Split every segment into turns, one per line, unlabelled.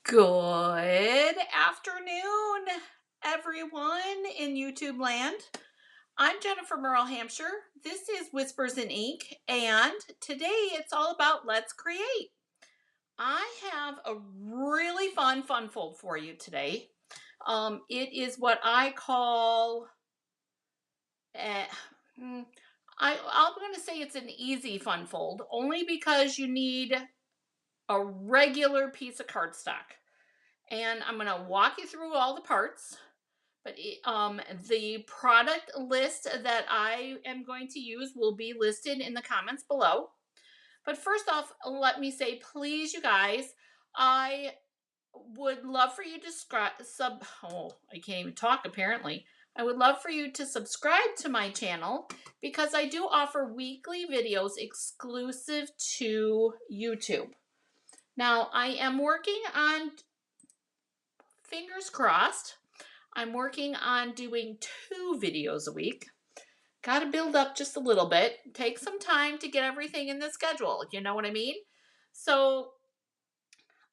Good afternoon, everyone in YouTube land. I'm Jennifer Merle Hampshire. This is Whispers in Ink, and today it's all about Let's Create. I have a really fun fold for you today. It is what I call, uh, mm, I'm going to say it's an easy fun fold, only because you need a regular piece of cardstock. And I'm going to walk you through all the parts. But the product list that I am going to use will be listed in the comments below. But first off, let me say, please, you guys, I would love for you to I can't even talk apparently. I would love for you to subscribe to my channel because I do offer weekly videos exclusive to YouTube. Now, I am working on, fingers crossed, I'm working on doing 2 videos a week. Got to build up just a little bit. Take some time to get everything in the schedule. You know what I mean? So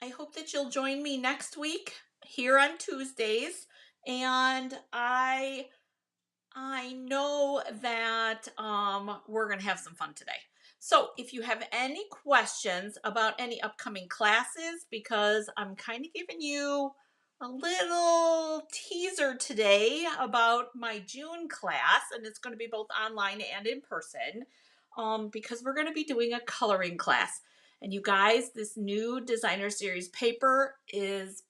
I hope that you'll join me next week here on Tuesdays. And I know that we're going to have some fun today. So if you have any questions about any upcoming classes, because I'm kind of giving you a little teaser today about my June class, and it's going to be both online and in person, because we're going to be doing a coloring class. And you guys, this new designer series paper is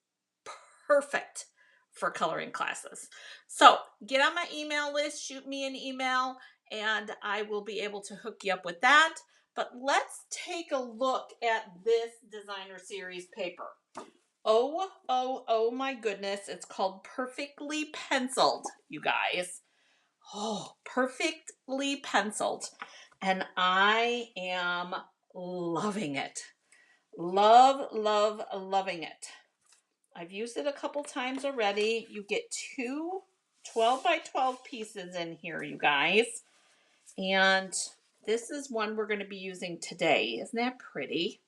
perfect for coloring classes. So get on my email list, shoot me an email, and I will be able to hook you up with that. But let's take a look at this designer series paper. Oh my goodness. It's called Perfectly Penciled, you guys. Oh, Perfectly Penciled. And I am loving it. Loving it. I've used it a couple times already. You get 2 12 by 12 pieces in here, you guys. And this is one we're going to be using today. Isn't that pretty?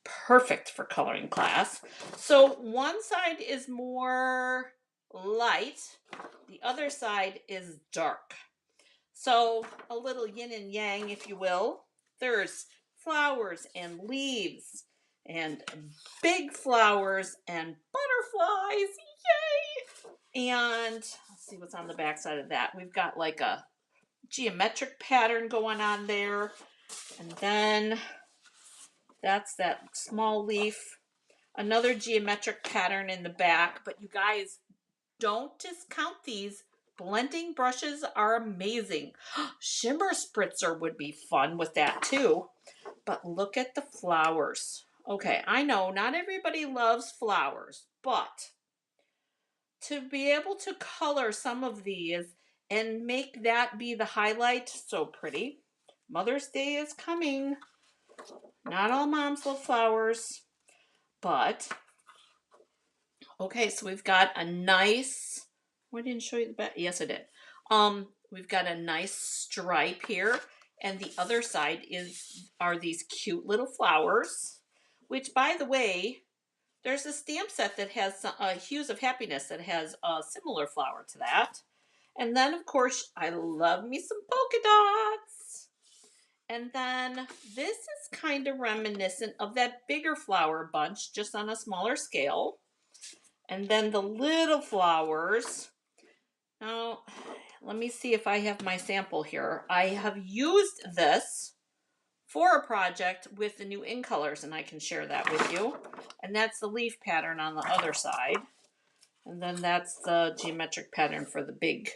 Perfect for coloring class. So one side is more light, the other side is dark. So a little yin and yang, if you will. There's flowers and leaves and big flowers and butterflies. Yay! And let's see what's on the back side of that. We've got like a geometric pattern going on there. And then that's that small leaf. Another geometric pattern in the back. But you guys, don't discount these. Blending brushes are amazing. Shimmer spritzer would be fun with that too. But look at the flowers. Okay, I know not everybody loves flowers, but to be able to color some of these and make that be the highlight, so pretty. Mother's Day is coming. Not all moms love flowers, but okay, so we've got a nice, I didn't show you the back. Yes, I did. We've got a nice stripe here, and the other side are these cute little flowers, which, by the way, there's a stamp set that has Hues of Happiness that has a similar flower to that. And then, of course, I love me some polka dots. And then this is kind of reminiscent of that bigger flower bunch, just on a smaller scale. And then the little flowers. Now, let me see if I have my sample here. I have used this for a project with the new in colors, and I can share that with you. And that's the leaf pattern on the other side. And then that's the geometric pattern for the big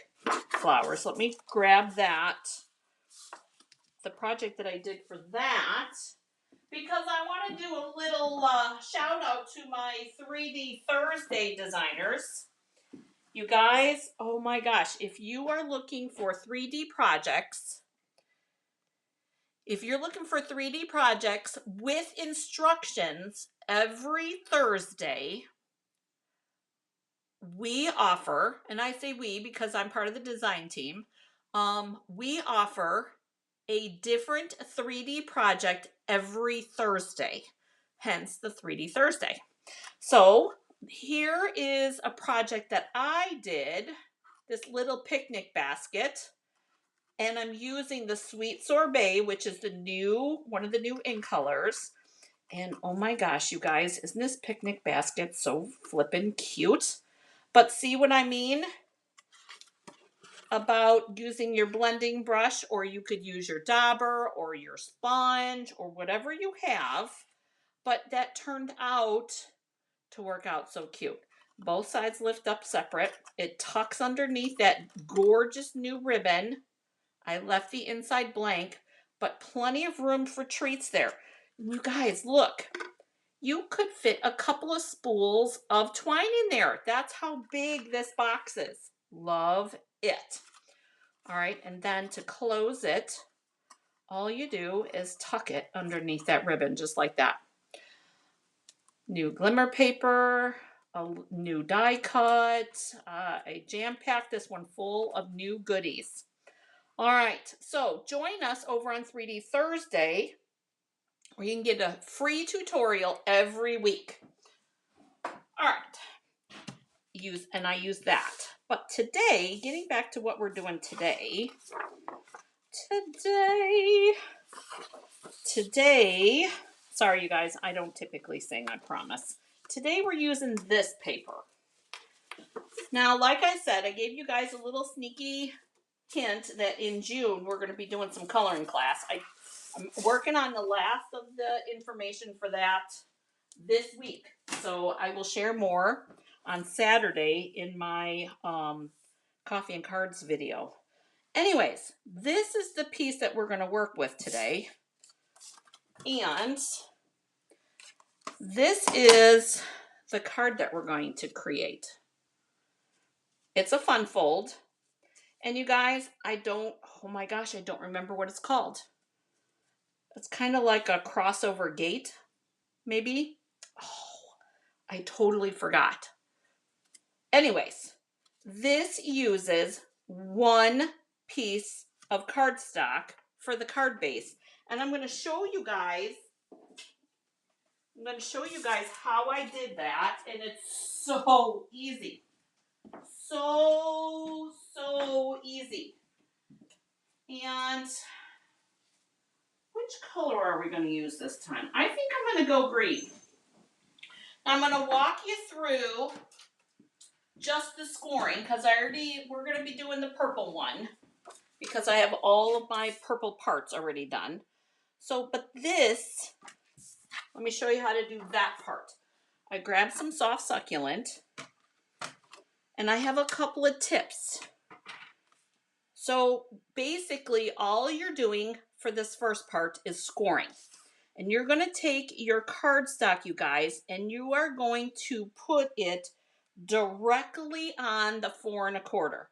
flowers. Let me grab that, the project that I did for that, because I want to do a little shout out to my 3D Thursday designers. You guys, oh my gosh, if you are looking for 3D projects, if you're looking for 3D projects with instructions every Thursday, we offer, and I say we because I'm part of the design team, we offer a different 3D project every Thursday, hence the 3D Thursday. So here is a project that I did, this little picnic basket, and I'm using the Sweet Sorbet, which is one of the new in colors. And oh my gosh, you guys, isn't this picnic basket so flippin' cute? But see what I mean about using your blending brush, or you could use your dauber or your sponge or whatever you have. But that turned out to work out so cute. Both sides lift up separate. It tucks underneath that gorgeous new ribbon. I left the inside blank, but plenty of room for treats there. You guys, look. You could fit a couple of spools of twine in there. That's how big this box is. Love it. All right, and then to close it, all you do is tuck it underneath that ribbon, just like that. New glimmer paper, a new die cut, a jam-packed this one full of new goodies. All right, so join us over on 3D Thursday, where you can get a free tutorial every week. All right, I use that. But today, getting back to what we're doing today, sorry you guys, I don't typically sing, I promise. Today we're using this paper. Now, like I said, I gave you guys a little sneaky hint that in June we're going to be doing some coloring class. I'm working on the last of the information for that this week. So I will share more on Saturday in my coffee and cards video. Anyways, this is the piece that we're going to work with today. And this is the card that we're going to create. It's a fun fold. And you guys, oh my gosh, I don't remember what it's called. It's kind of like a crossover gate, maybe. Oh, I totally forgot. Anyways, this uses one piece of cardstock for the card base. And I'm going to show you guys how I did that. And it's so easy. So easy. And which color are we going to use this time? I think I'm going to go green. I'm going to walk you through just the scoring because we're going to be doing the purple one because I have all of my purple parts already done. So, but this, let me show you how to do that part. I grabbed some soft succulent and I have a couple of tips. So basically all you're doing for this first part is scoring. And you're going to take your cardstock, you guys, and you are going to put it directly on the 4 1/4.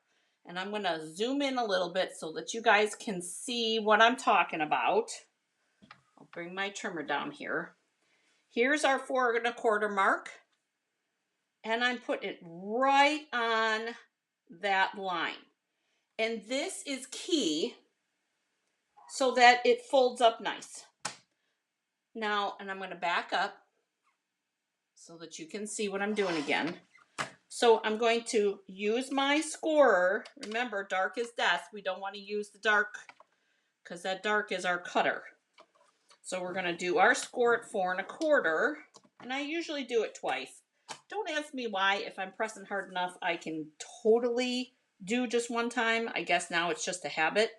And I'm going to zoom in a little bit so that you guys can see what I'm talking about. I'll bring my trimmer down here. Here's our 4 1/4 mark. And I'm putting it right on that line. And this is key so that it folds up nice. Now, and I'm going to back up so that you can see what I'm doing again. So I'm going to use my scorer. Remember, dark is death. We don't want to use the dark because that dark is our cutter. So we're going to do our score at 4 1/4. And I usually do it twice. Don't ask me why. If I'm pressing hard enough, I can totally do just one time. I guess now it's just a habit.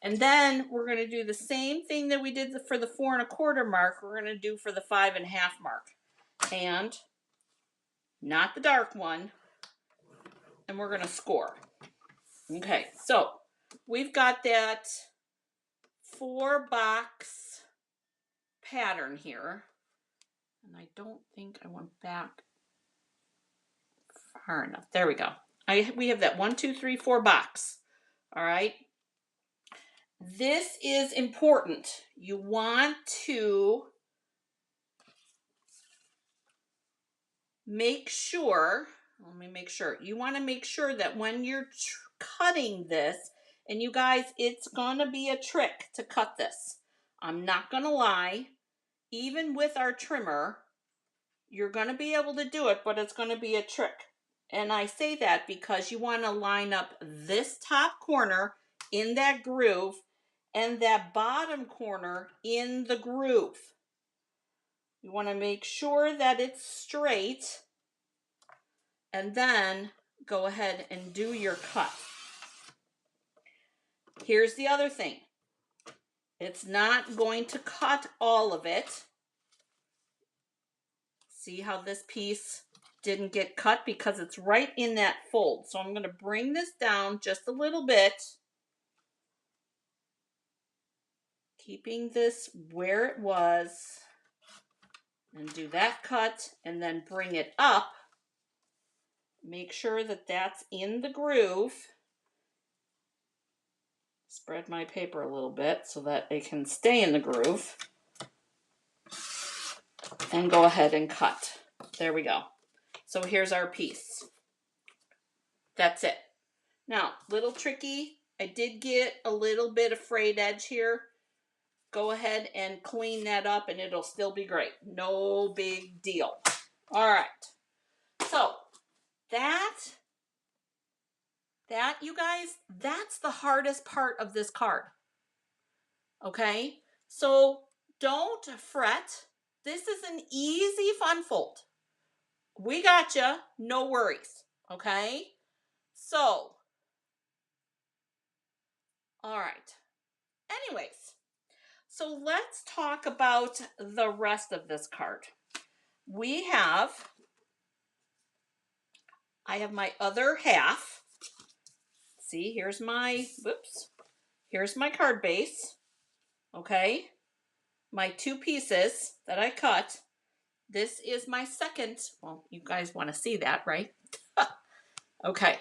And then we're going to do the same thing that we did for the 4 1/4 mark. We're going to do for the 5 1/2 mark. And not the dark one. And we're going to score. Okay, so we've got that 4-box pattern here. And I don't think I went back far enough. There we go. We have that 1, 2, 3, 4 box. All right. This is important. You want to make sure, you want to make sure that when you're cutting this, and you guys, it's going to be a trick to cut this. I'm not going to lie. Even with our trimmer, You're going to be able to do it, but it's going to be a trick. And I say that because you want to line up this top corner in that groove and that bottom corner in the groove. You want to make sure that it's straight and then go ahead and do your cut. Here's the other thing. It's not going to cut all of it. See how this piece didn't get cut because it's right in that fold. So I'm going to bring this down just a little bit, keeping this where it was, and do that cut and then bring it up. Make sure that that's in the groove. Spread my paper a little bit so that it can stay in the groove. And go ahead and cut. There we go. So here's our piece. That's it. Now, little tricky. I did get a little bit of frayed edge here. Go ahead and clean that up and it'll still be great. No big deal. All right. So that, you guys, that's the hardest part of this card. Okay? So don't fret. This is an easy fun fold. We got you. No worries. Okay? So, all right. Anyways, so let's talk about the rest of this card. I have my other half. See, here's my card base. Okay? My two pieces that I cut. This is my second. Well, you guys want to see that, right? Okay.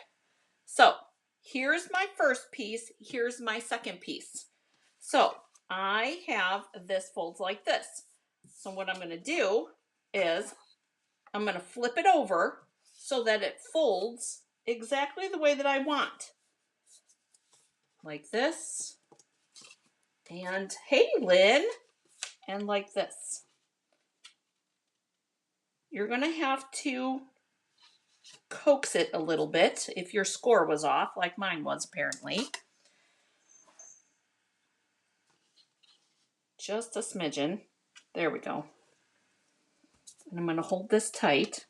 So, here's my first piece. Here's my second piece. So, I have this folds like this. So what I'm going to do is I'm going to flip it over so that it folds exactly the way that I want. Like this. And hey, Lynn. And like this. You're going to have to coax it a little bit if your score was off, like mine was apparently. Just a smidgen. There we go. And I'm going to hold this tight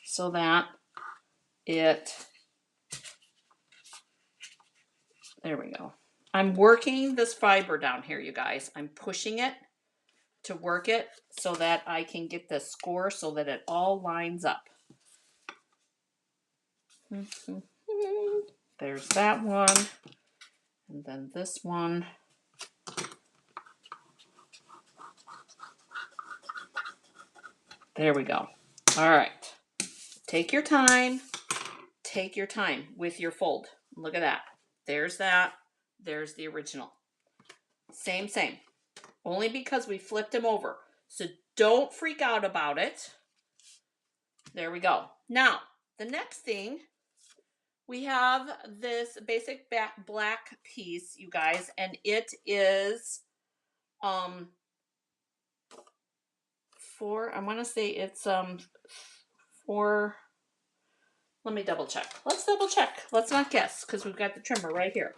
so that there we go. I'm working this fiber down here, you guys. I'm pushing it to work it so that I can get the score so that it all lines up. There's that one. And then this one. There we go. All right. Take your time. Take your time with your fold. Look at that. There's that. There's the original. Same. Only because we flipped them over. So don't freak out about it. There we go. Now, the next thing, we have this basic black piece, you guys, and it is I want to say it's for, let me double check. Let's double check. Let's not guess because we've got the trimmer right here.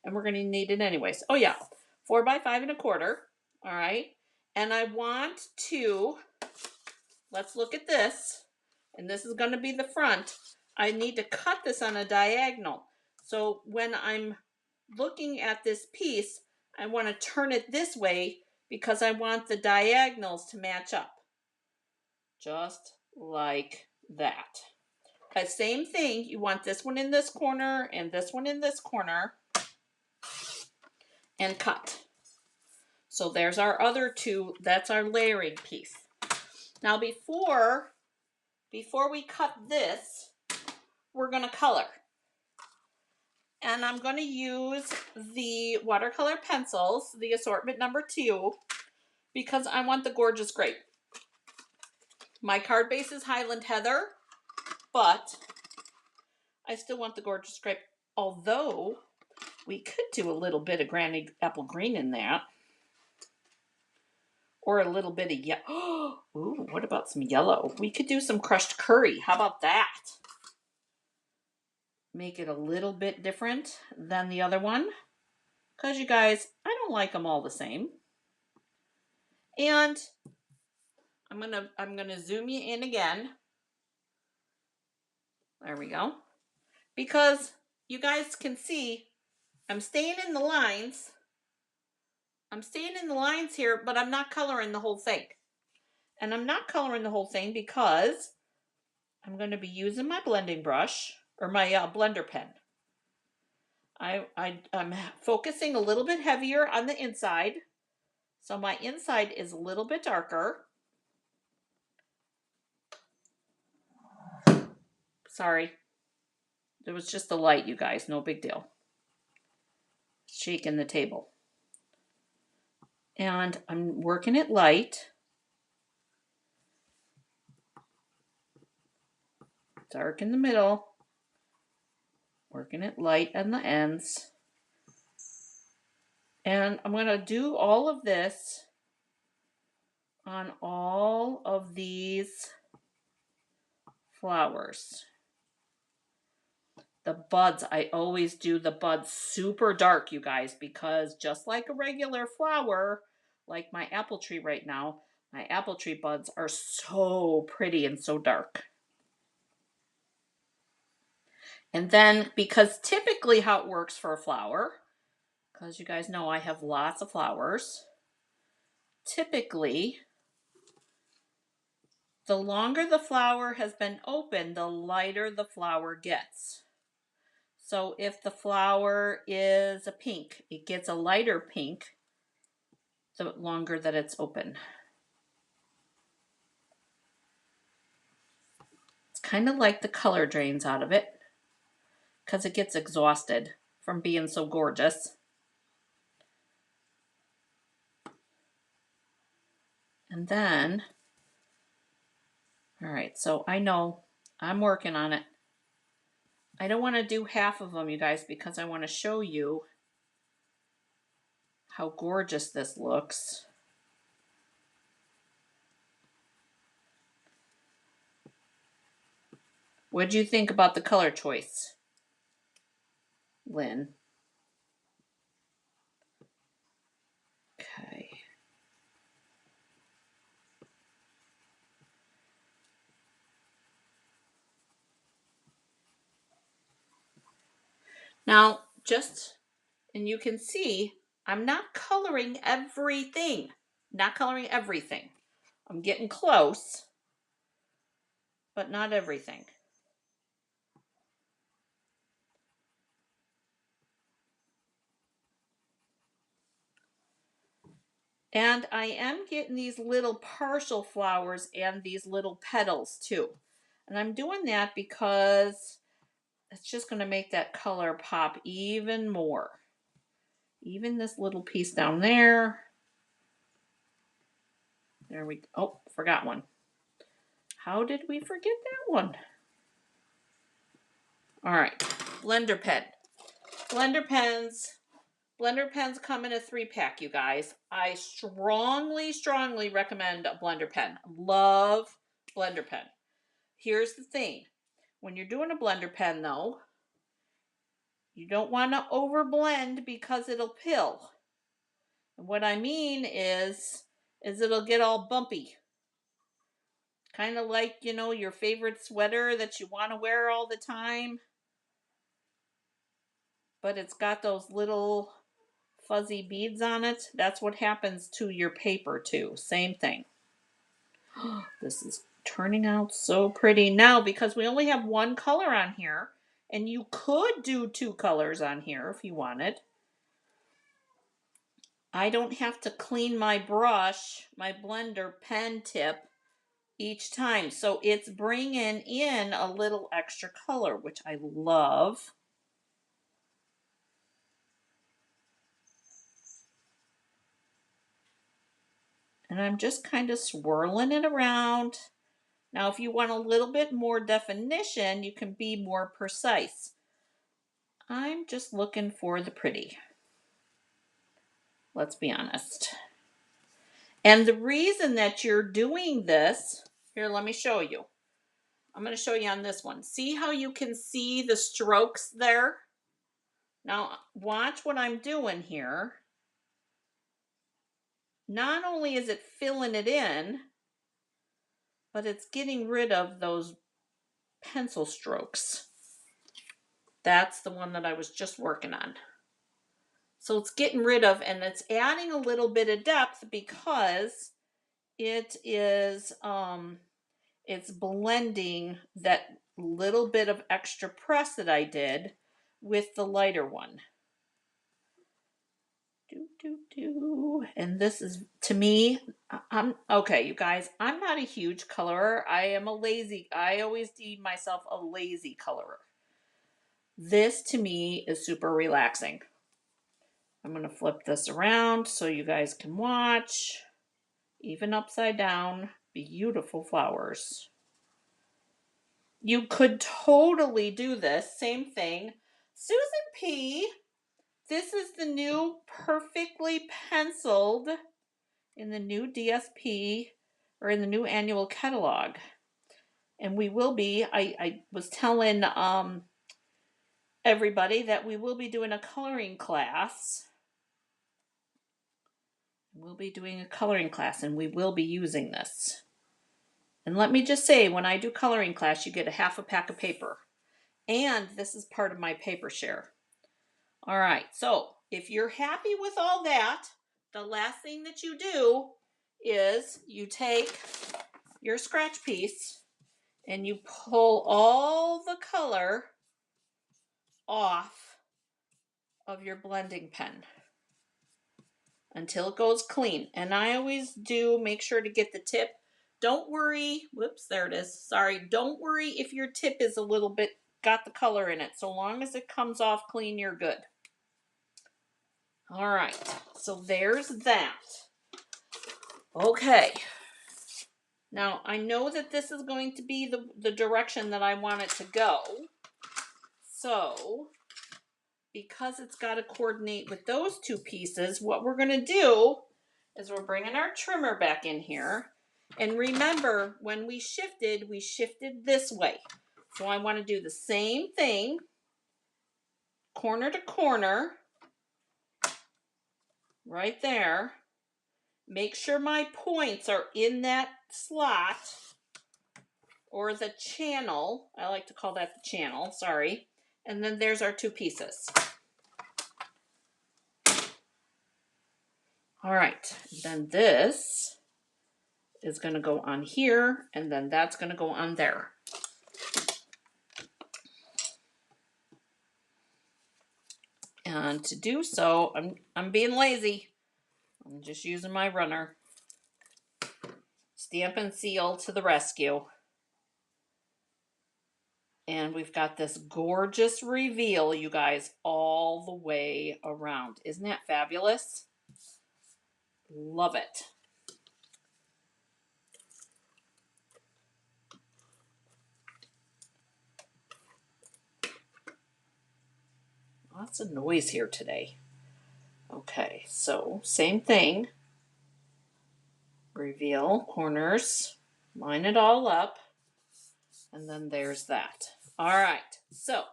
And we're going to need it anyways. Oh yeah, 4 by 5 1/4. All right. And I want to, let's look at this. And this is going to be the front. I need to cut this on a diagonal. So when I'm looking at this piece, I want to turn it this way because I want the diagonals to match up. Just like that. Okay, same thing. You want this one in this corner and this one in this corner. And cut. So there's our other two. That's our layering piece. Now before we cut this, we're going to color. And I'm going to use the watercolor pencils, the assortment number 2, because I want the gorgeous grape. My card base is Highland Heather, but I still want the gorgeous grape. Although we could do a little bit of Granny Apple Green in that. Or a little bit of yellow. Ooh, what about some yellow? We could do some crushed curry. How about that? Make it a little bit different than the other one. Because you guys, I don't like them all the same. And I'm gonna zoom you in again. There we go. Because you guys can see I'm staying in the lines. I'm staying in the lines here, but I'm not coloring the whole thing. And I'm not coloring the whole thing because I'm going to be using my blending brush or my blender pen. I'm focusing a little bit heavier on the inside. So my inside is a little bit darker. Sorry. There was just the light, you guys. No big deal. Shaking the table. And I'm working it light. Dark in the middle. Working it light on the ends. And I'm going to do all of this on all of these flowers. The buds, I always do the buds super dark, you guys, because just like a regular flower, like my apple tree right now, my apple tree buds are so pretty and so dark. And then, because typically how it works for a flower, because you guys know I have lots of flowers, typically, the longer the flower has been open, the lighter the flower gets. So if the flower is a pink, it gets a lighter pink the longer that it's open. It's kind of like the color drains out of it because it gets exhausted from being so gorgeous. And then, all right, so I know I'm working on it. I don't want to do half of them, you guys, because I want to show you how gorgeous this looks. What do you think about the color choice, Lynn? Okay. Now, and you can see, I'm not coloring everything. Not coloring everything. I'm getting close, but not everything. And I am getting these little partial flowers and these little petals too. And I'm doing that because it's just going to make that color pop even more. Even this little piece down there. There we go. Oh, forgot one. How did we forget that one? All right, blender pen. Blender pens come in a 3-pack, you guys. I strongly, strongly recommend a blender pen. Love blender pen. Here's the thing. When you're doing a blender pen, though, you don't want to overblend because it'll pill. And what I mean is it'll get all bumpy. Kind of like, your favorite sweater that you want to wear all the time. But it's got those little fuzzy beads on it. That's what happens to your paper too. Same thing. This is turning out so pretty now because we only have one color on here, and you could do 2 colors on here if you wanted. I don't have to clean my brush, my blender pen tip each time. So it's bringing in a little extra color, which I love. And I'm just kind of swirling it around. Now, if you want a little bit more definition, you can be more precise. I'm just looking for the pretty. Let's be honest. And the reason that you're doing this, here, let me show you. I'm going to show you on this one. See how you can see the strokes there? Now, watch what I'm doing here. Not only is it filling it in, but it's getting rid of those pencil strokes. That's the one that I was just working on. So it's getting rid of, and it's adding a little bit of depth because it is, it's blending that little bit of extra press that I did with the lighter one. And this is, to me, I'm okay, you guys, I'm not a huge colorer. I always deem myself a lazy colorer. This to me is super relaxing. I'm going to flip this around so you guys can watch. Even upside down, beautiful flowers. You could totally do this, same thing. Susan P., this is the new perfectly penciled in the new DSP or in the new annual catalog. And we will be, I was telling everybody that we will be doing a coloring class. We'll be doing a coloring class and we will be using this. And let me just say, when I do coloring class, you get a half a pack of paper. And this is part of my paper share. All right, so if you're happy with all that, the last thing that you do is you take your scratch piece and you pull all the color off of your blending pen until it goes clean. And I always do make sure to get the tip. Don't worry, whoops, there it is. Sorry, don't worry if your tip is a little bit got the color in it. So long as it comes off clean, you're good. All right, so there's that. Okay. Now, I know that this is going to be the direction that I want it to go. So, because it's got to coordinate with those two pieces, what we're going to do is we're bringing our trimmer back in here. And remember, when we shifted this way. So I want to do the same thing, corner to corner, right there. Make sure my points are in that slot or the channel. I like to call that the channel, sorry. And then there's our two pieces. All right, then this is going to go on here, and then that's going to go on there. And to do so, I'm being lazy. I'm just using my runner. Stampin' Seal to the rescue. And we've got this gorgeous reveal, you guys, all the way around. Isn't that fabulous? Love it. Lots of noise here today. Okay, so same thing. Reveal corners, line it all up, and then there's that. All right, so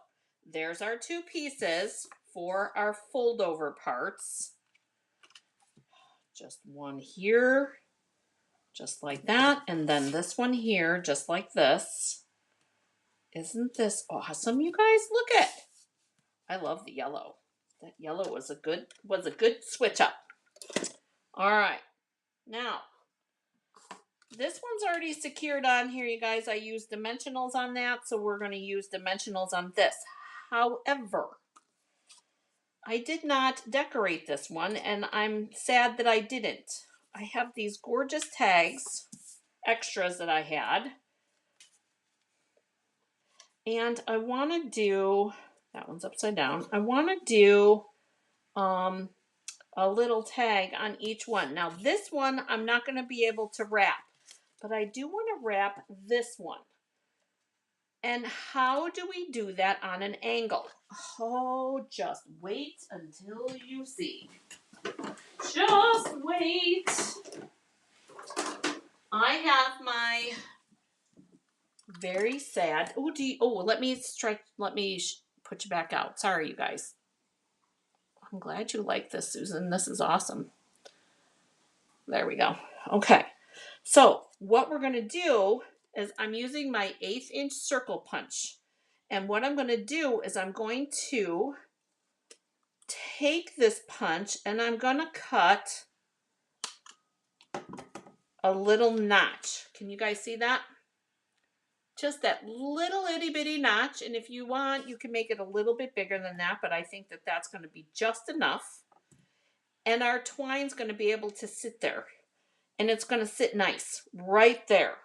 there's our two pieces for our fold over parts. Just one here, just like that, and then this one here, just like this. Isn't this awesome, you guys? Look at it. I love the yellow. That yellow was a good switch up. All right, now this one's already secured on here, you guys. I used dimensionals on that, so we're going to use dimensionals on this. However, I did not decorate this one, and I'm sad that I didn't. I have these gorgeous tags, extras that I had. And I want to do, that one's upside down. I want to do a little tag on each one. Now this one, I'm not going to be able to wrap, but I do want to wrap this one. And how do we do that on an angle? Oh, just wait until you see. Just wait. very sad. Oh, let me stretch. Let me put you back out. Sorry, you guys. I'm glad you like this, Susan. This is awesome. There we go. Okay. So what we're going to do is I'm using my 1/8 inch circle punch. And what I'm going to do is I'm going to take this punch and I'm going to cut a little notch. Can you guys see that? Just that little itty bitty notch. And if you want, you can make it a little bit bigger than that, but I think that that's going to be just enough. And our twine's going to be able to sit there. And it's going to sit nice right there.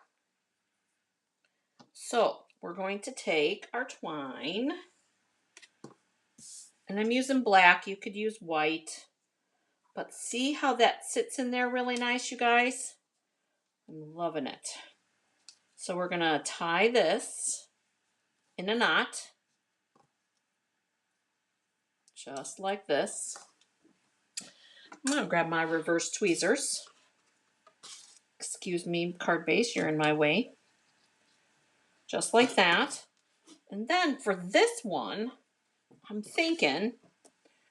So we're going to take our twine. And I'm using black. You could use white. But see how that sits in there really nice, you guys? I'm loving it. So we're going to tie this in a knot. Just like this. I'm going to grab my reverse tweezers. Excuse me, card base, you're in my way. Just like that. And then for this one, I'm thinking,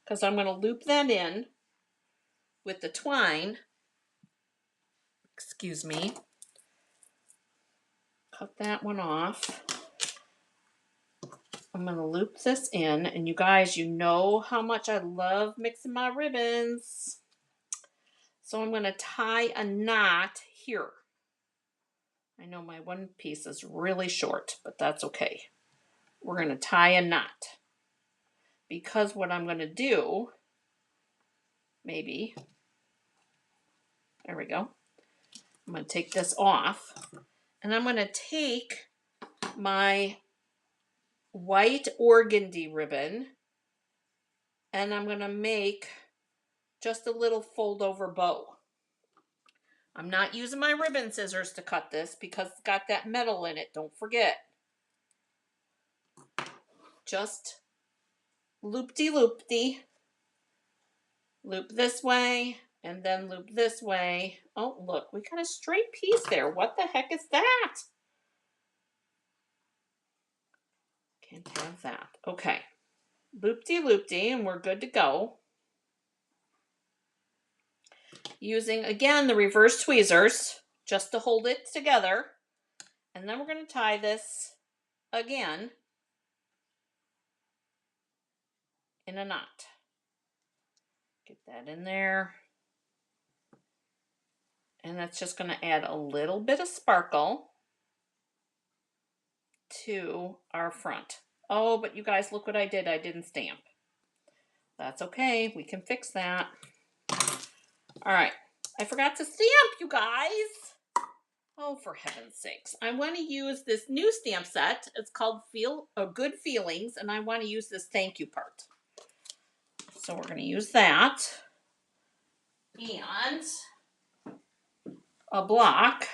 because I'm going to loop that in with the twine. Excuse me. Cut that one off. I'm going to loop this in. And you guys, you know how much I love mixing my ribbons. So I'm going to tie a knot here. I know my one piece is really short, but that's okay. We're going to tie a knot. Because what I'm going to do, maybe, there we go. I'm going to take this off. And I'm going to take my white organdy ribbon and I'm going to make just a little fold over bow. I'm not using my ribbon scissors to cut this because it's got that metal in it, don't forget. Just loop-de-loop-de. Loop this way and then loop this way. Oh, look, we got a straight piece there. What the heck is that? Can't have that. Okay. Loop-de-loop-de, and we're good to go. Using, again, the reverse tweezers just to hold it together. And then we're going to tie this again in a knot. Get that in there. And that's just going to add a little bit of sparkle to our front. Oh, but you guys, look what I did. I didn't stamp. That's okay. We can fix that. All right. I forgot to stamp, you guys. Oh, for heaven's sakes. I want to use this new stamp set. It's called Good Feelings, and I want to use this thank you part. So we're going to use that. And a block.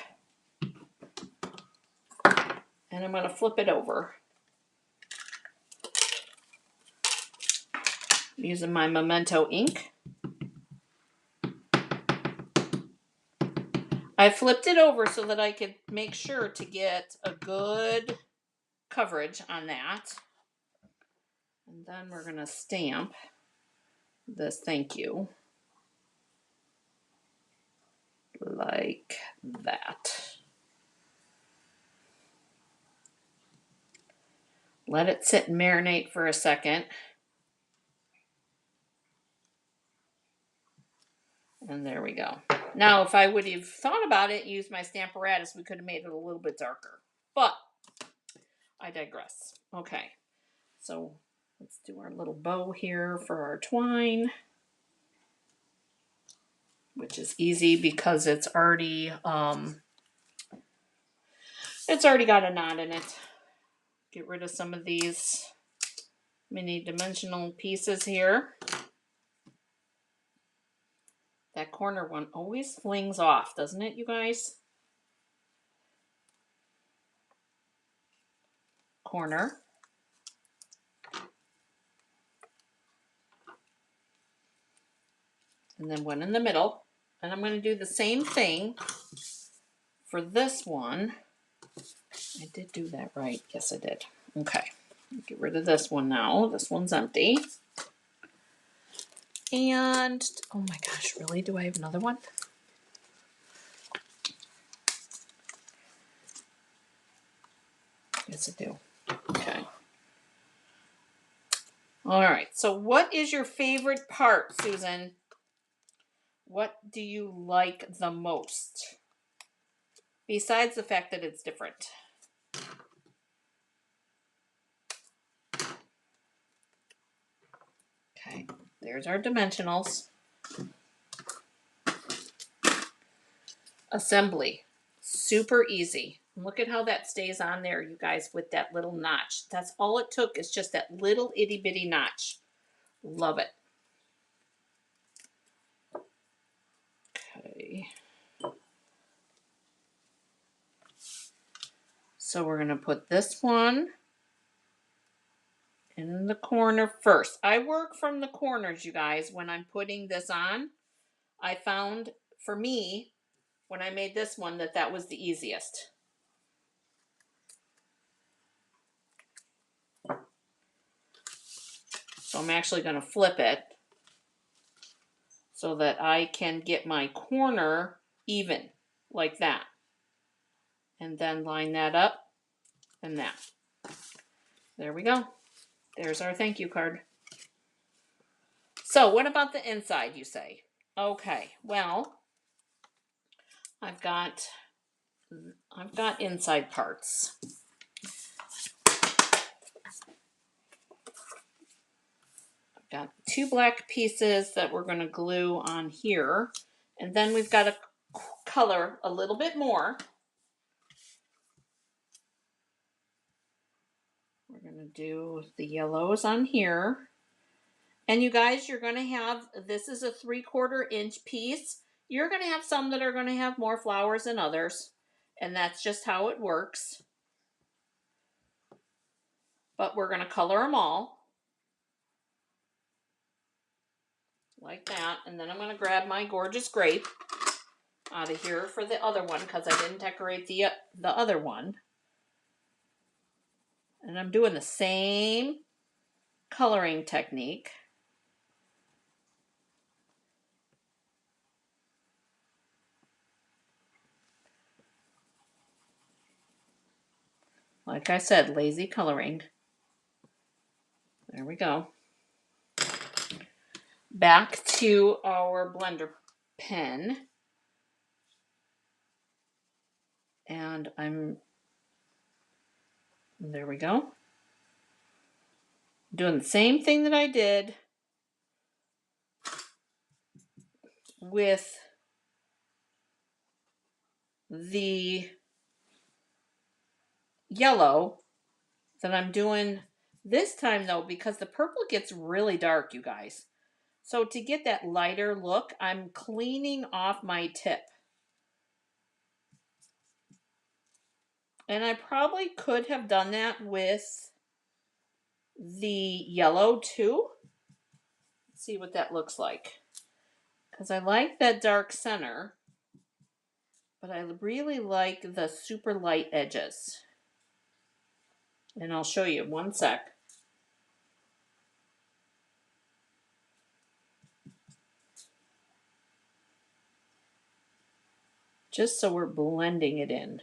And I'm going to flip it over. Using my Memento ink. I flipped it over so that I could make sure to get a good coverage on that. And then we're going to stamp this thank you. Like that. Let it sit and marinate for a second. And there we go. Now, if I would have thought about it and used my Stamparatus, we could have made it a little bit darker. But I digress. Okay, so let's do our little bow here for our twine, which is easy because it's already got a knot in it. Get rid of some of these mini dimensional pieces here. That corner one always flings off, doesn't it, you guys? Corner. And then one in the middle. And I'm going to do the same thing for this one. I did do that right. Yes, I did. Okay. Get rid of this one now. This one's empty. And, oh my gosh, really? Do I have another one? Yes, I do. Okay. All right. So what is your favorite part, Susan? What do you like the most? Besides the fact that it's different. Okay. There's our dimensionals. Assembly. Super easy. Look at how that stays on there, you guys, with that little notch. That's all it took, is just that little itty bitty notch. Love it. Okay. So we're going to put this one in the corner first. I work from the corners, you guys, when I'm putting this on. I found, for me, when I made this one, that was the easiest. So I'm actually going to flip it so that I can get my corner even, like that. And then line that up and that. There we go. There's our thank you card. So what about the inside, you say? Okay, well, I've got inside parts. I've got 2 black pieces that we're going to glue on here. And then we've got to color a little bit more. We're going to do the yellows on here. And you guys, you're going to have, this is a 3/4 inch piece. You're going to have some that are going to have more flowers than others. And that's just how it works. But we're going to color them all. Like that. And then I'm going to grab my gorgeous grape out of here for the other one, because I didn't decorate the other one. And I'm doing the same coloring technique. Like I said, lazy coloring. There we go. Back to our blender pen. And there we go. Doing the same thing that I did with the yellow that I'm doing this time, though, because the purple gets really dark, you guys. So to get that lighter look, I'm cleaning off my tip. And I probably could have done that with the yellow too. Let's see what that looks like. Because I like that dark center, but I really like the super light edges. And I'll show you one sec. Just so we're blending it in.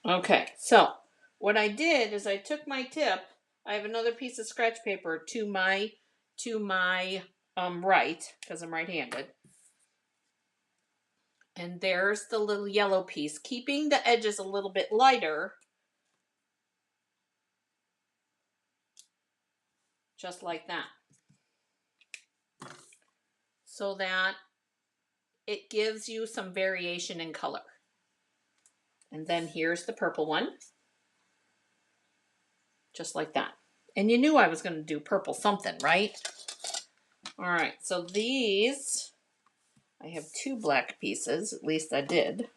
Okay, so what I did is I took my tip. I have another piece of scratch paper to my right, because I'm right-handed. And there's the little yellow piece, keeping the edges a little bit lighter. Just like that. So that it gives you some variation in color. And then here's the purple one. Just like that. And you knew I was going to do purple something, right? All right, so these, I have 2 black pieces, at least I did.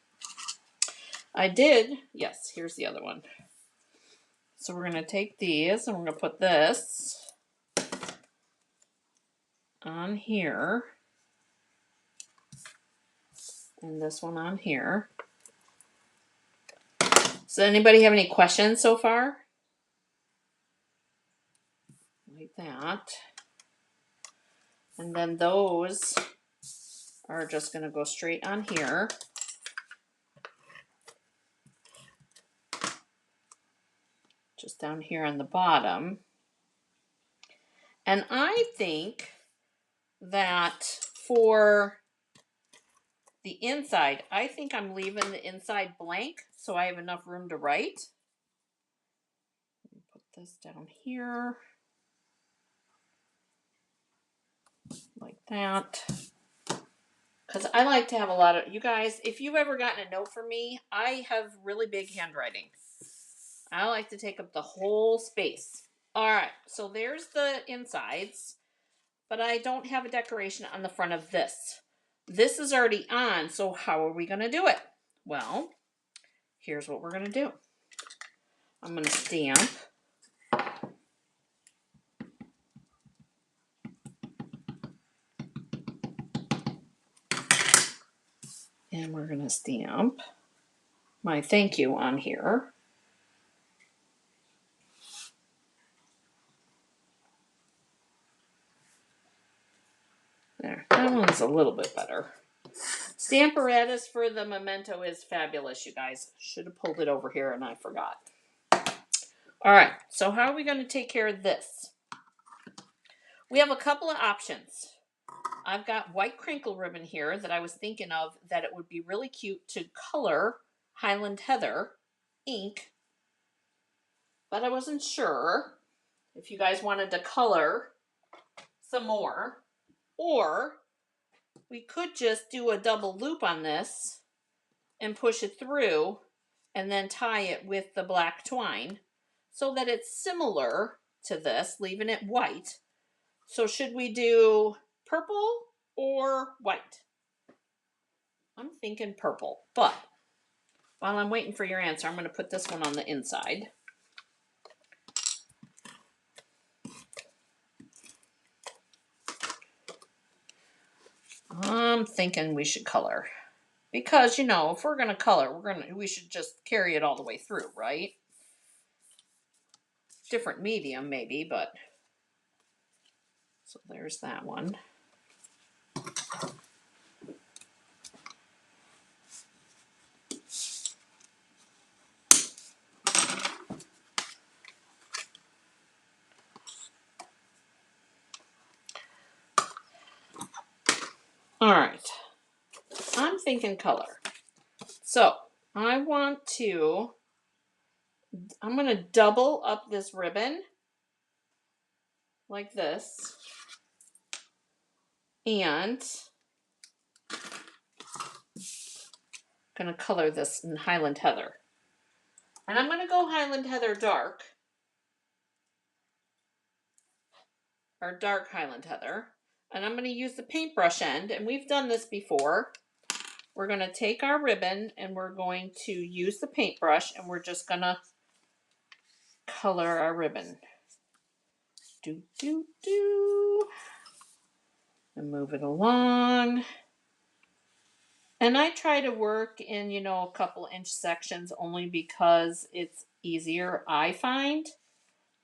Yes, here's the other one. So we're going to take these and we're going to put this on here. And this one on here. So anybody have any questions so far? Like that. And then those are just going to go straight on here. Just down here on the bottom. And I think that for the inside, I think I'm leaving the inside blank so I have enough room to write. Put this down here. Like that. Because I like to have a lot of, you guys, if you've ever gotten a note from me, I have really big handwriting. I like to take up the whole space. All right, so there's the insides, but I don't have a decoration on the front of this. This is already on, so how are we going to do it? Well, here's what we're going to do. I'm going to stamp. And we're going to stamp my thank you on here. There, that one's a little bit better. Stamparatus for the memento is fabulous, you guys. Should have pulled it over here and I forgot. All right, so how are we going to take care of this? We have a couple of options. I've got white crinkle ribbon here that I was thinking of that it would be really cute to color Highland Heather ink, but I wasn't sure if you guys wanted to color some more, or we could just do a double loop on this and push it through and then tie it with the black twine so that it's similar to this, leaving it white. So should we do purple or white? I'm thinking purple, but while I'm waiting for your answer, I'm going to put this one on the inside. I'm thinking we should color. Because, you know, if we're going to color, we should just carry it all the way through, right? Different medium maybe, but so there's that one. All right. I'm thinking color. So I'm going to double up this ribbon like this. And I'm going to color this in Highland Heather. And I'm going to go Highland Heather dark. Or dark Highland Heather. And I'm going to use the paintbrush end. And we've done this before. We're going to take our ribbon and we're going to use the paintbrush and we're just going to color our ribbon. Do, do, do. And move it along. And I try to work in, you know, a couple inch sections only because it's easier, I find.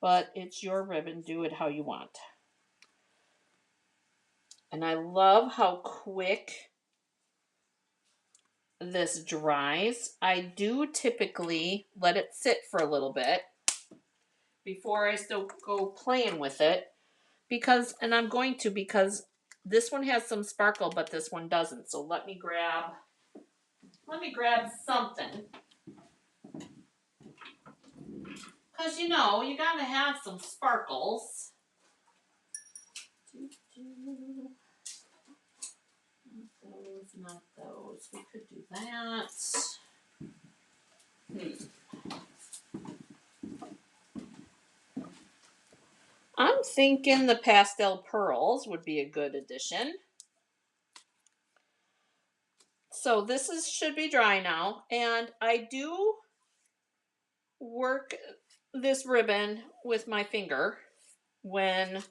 But it's your ribbon. Do it how you want. And I love how quick this dries. I do typically let it sit for a little bit before I still go playing with it. Because this one has some sparkle, but this one doesn't. So let me grab something. Because, you know, you got to have some sparkles. Not those. We could do that. I'm thinking the pastel pearls would be a good addition. So this should be dry now. And I do work this ribbon with my finger when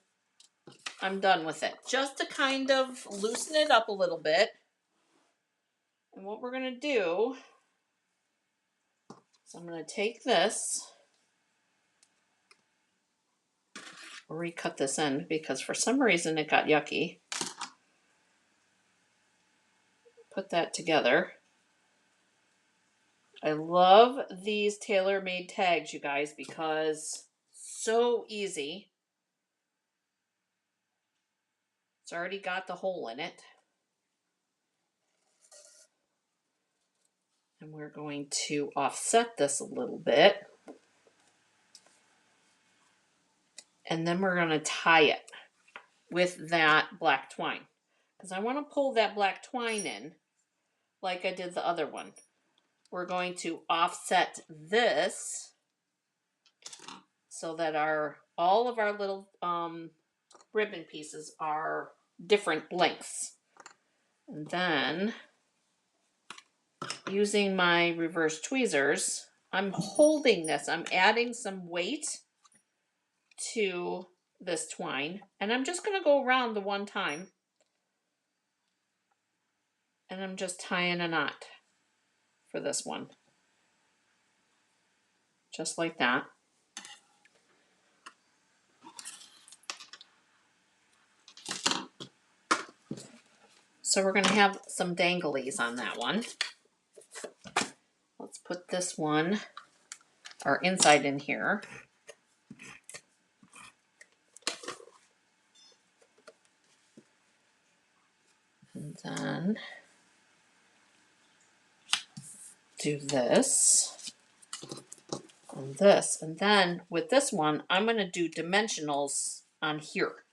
I'm done with it. Just to kind of loosen it up a little bit. And what we're going to do is I'm going to take this, recut this end because for some reason it got yucky. Put that together. I love these tailor-made tags, you guys, because so easy. It's already got the hole in it. And we're going to offset this a little bit. And then we're going to tie it with that black twine. Because I want to pull that black twine in like I did the other one. We're going to offset this so that all of our little ribbon pieces are different lengths. And then using my reverse tweezers, I'm holding this. I'm adding some weight to this twine, and I'm just going to go around the one time, and I'm just tying a knot for this one, just like that. So we're going to have some danglies on that one. Let's put this one, our inside in here. And then do this and this. And then with this one, I'm going to do dimensionals on here.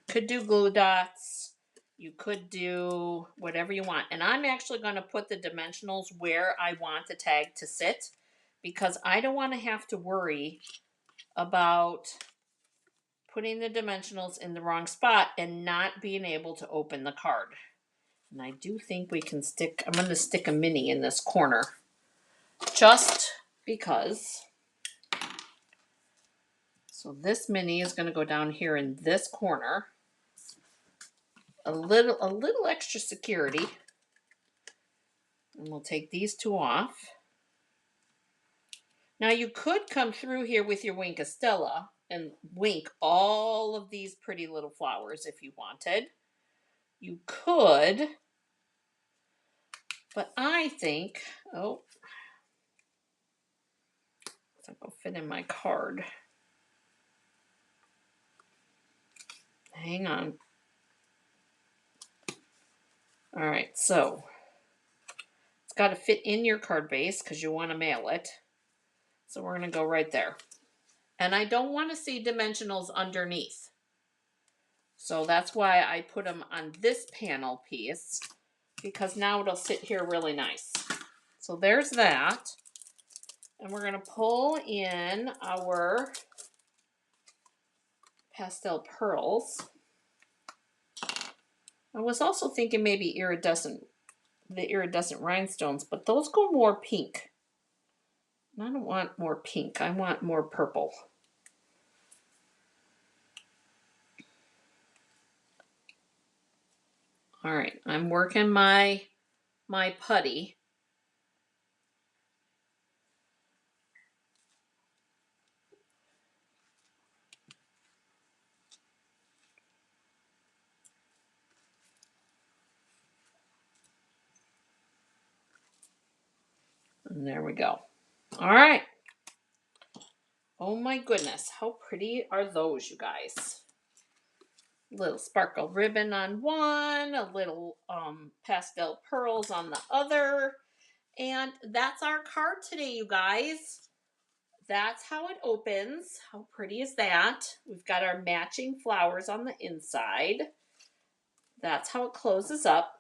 Could do glue dots. You could do whatever you want. And I'm actually going to put the dimensionals where I want the tag to sit because I don't want to have to worry about putting the dimensionals in the wrong spot and not being able to open the card. And I do think we can I'm going to stick a mini in this corner just because. So this mini is going to go down here in this corner. A little extra security. And we'll take these two off. Now you could come through here with your Wink of Stella and wink all of these pretty little flowers if you wanted. You could, but I think, oh, it's not going to fit in my card. Hang on. All right, so it's got to fit in your card base because you want to mail it. So we're going to go right there. And I don't want to see dimensionals underneath. So that's why I put them on this panel piece because now it'll sit here really nice. So there's that. And we're going to pull in our pastel pearls. I was also thinking maybe the iridescent rhinestones, but those go more pink. And I don't want more pink. I want more purple. All right, I'm working my putty. And there we go. All right. Oh my goodness, how pretty are those, you guys? Little sparkle ribbon on one, a little pastel pearls on the other. And that's our card today, you guys. That's how it opens. How pretty is that? We've got our matching flowers on the inside. That's how it closes up.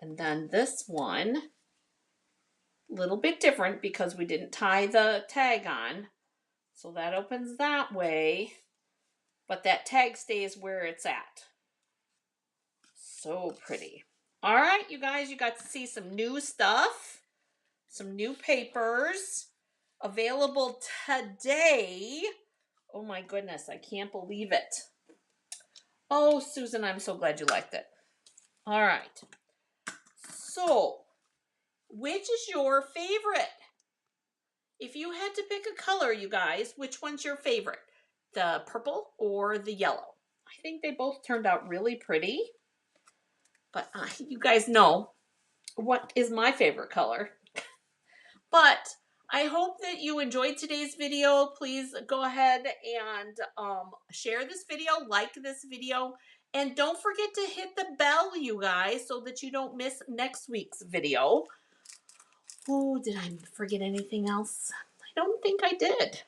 And then this one, a little bit different because we didn't tie the tag on. So that opens that way, but that tag stays where it's at. So pretty. All right, you guys, you got to see some new stuff, some new papers available today. Oh my goodness, I can't believe it. Oh, Susan, I'm so glad you liked it. All right. So, which is your favorite? If you had to pick a color, you guys, which one's your favorite? The purple or the yellow? I think they both turned out really pretty. But you guys know what is my favorite color. But I hope that you enjoyed today's video. Please go ahead and share this video, like this video, and don't forget to hit the bell, you guys, so that you don't miss next week's video. Oh, did I forget anything else? I don't think I did.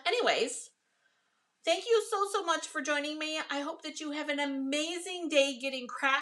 Anyways, thank you so much for joining me. I hope that you have an amazing day getting crafty